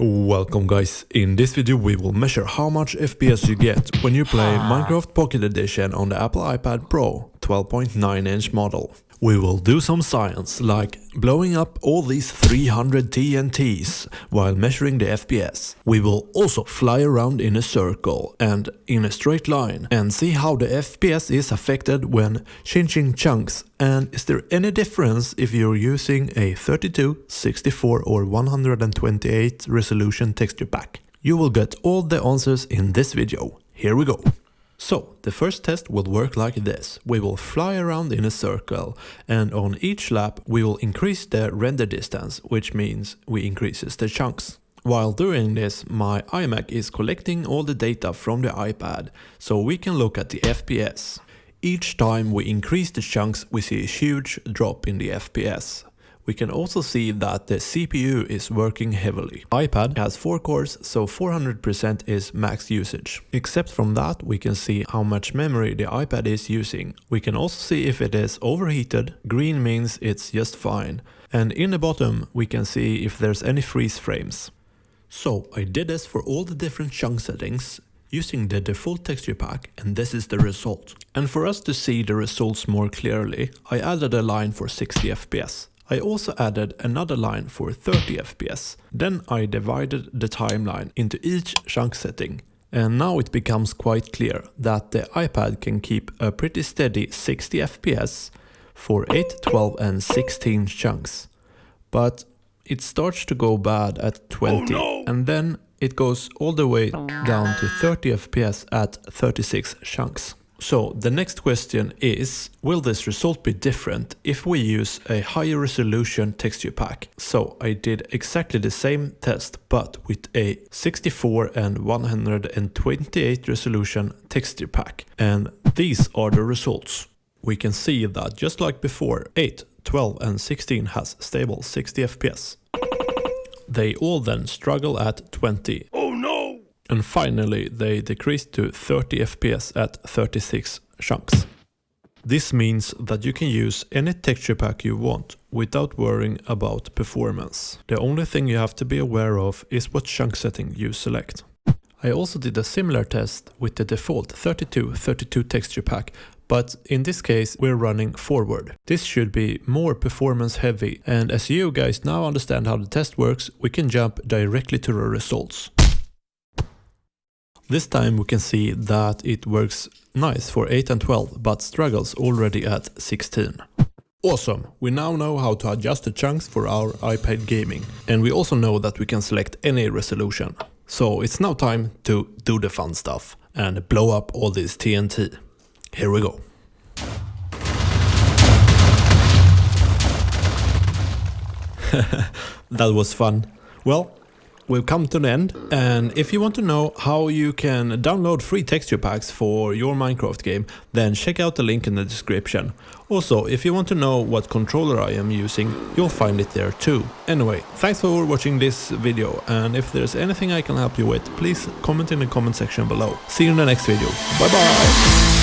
Welcome guys, in this video we will measure how much FPS you get when you play Minecraft Pocket Edition on the Apple iPad Pro 12.9-inch model. We will do some science, like blowing up all these 300 TNTs while measuring the FPS. We will also fly around in a circle and in a straight line and see how the FPS is affected when changing chunks, and is there any difference if you're using a 32, 64 or 128 resolution texture pack. You will get all the answers in this video. Here we go. So, the first test will work like this. We will fly around in a circle, and on each lap we will increase the render distance, which means we increases the chunks. While doing this, my iMac is collecting all the data from the iPad, so we can look at the FPS. Each time we increase the chunks, we see a huge drop in the FPS. We can also see that the CPU is working heavily. iPad has 4 cores, so 400% is max usage. Except from that, we can see how much memory the iPad is using. We can also see if it is overheated. Green means it's just fine. And in the bottom, we can see if there's any freeze frames. So I did this for all the different chunk settings using the default texture pack, and this is the result. And for us to see the results more clearly, I added a line for 60 FPS. I also added another line for 30 FPS. Then I divided the timeline into each chunk setting. And now it becomes quite clear that the iPad can keep a pretty steady 60 FPS for 8, 12 and 16 chunks. But it starts to go bad at 20, and then it goes all the way down to 30 FPS at 36 chunks. So the next question is, will this result be different if we use a higher resolution texture pack? So I did exactly the same test, but with a 64 and 128 resolution texture pack. And these are the results. We can see that just like before, 8, 12 and 16 has stable 60 FPS. They all then struggle at 20. And finally, they decreased to 30 FPS at 36 chunks. This means that you can use any texture pack you want without worrying about performance. The only thing you have to be aware of is what chunk setting you select. I also did a similar test with the default 32 texture pack, but in this case we're running forward. This should be more performance heavy, and as you guys now understand how the test works, we can jump directly to the results. This time we can see that it works nice for 8 and 12, but struggles already at 16. Awesome! We now know how to adjust the chunks for our iPad gaming, and we also know that we can select any resolution. So it's now time to do the fun stuff and blow up all this TNT. Here we go. That was fun. Well, we've come to the end, and if you want to know how you can download free texture packs for your Minecraft game, then check out the link in the description. Also, if you want to know what controller I am using, you'll find it there too. Anyway, thanks for watching this video, and if there's anything I can help you with, please comment in the comment section below. See you in the next video. Bye bye!